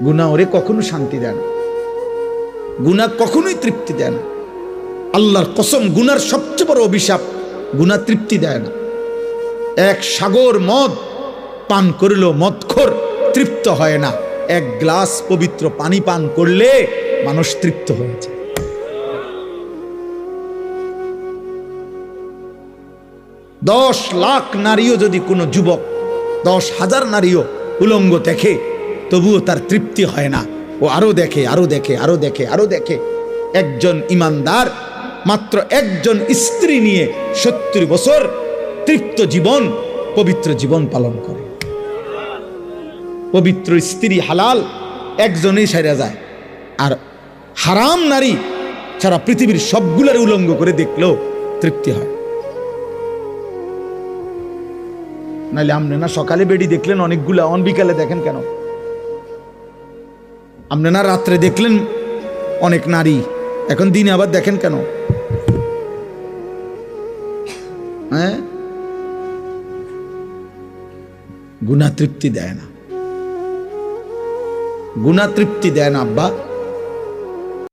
গুনাহ ওরে কখনো শান্তি দেয় না, গুনাহ কখনোই তৃপ্তি দেয় না। আল্লাহর কসম, গুনার সবচেয়ে বড় অভিশাপ, গুনাহ তৃপ্তি দেয় না। এক সাগর মদ পান করলেও মদখোর তৃপ্ত হয় না, এক গ্লাস পবিত্র পানি পান করলে মানুষ তৃপ্ত হয়ে যায়। 10 লাখ নারীও যদি কোনো যুবক, 10,000 নারীও উলঙ্গ দেখে, তবুও তার তৃপ্তি হয় না, ও আরো দেখে, আরো দেখে, আরো দেখে, আরো দেখে। একজন ইমানদার মাত্র একজন স্ত্রী নিয়ে 70 বছর তৃপ্ত জীবন, পবিত্র জীবন পালন করে। পবিত্র স্ত্রী হালাল একজনেই সাইরা যায়, আর হারাম নারী সারা পৃথিবীর সবগুলার উলঙ্গ করে দেখলেও তৃপ্তি হয়। নাহলে আপনি না সকালে বেডি দেখলেন অনেকগুলা, অন বিকালে দেখেন কেন? আপনি না রাত্রে দেখলেন অনেক নারী, এখন দিনে আবার দেখেন কেন? হ্যাঁ, গুনাহ তৃপ্তি দেয় না, গুনাহ তৃপ্তি দেয় না আব্বা।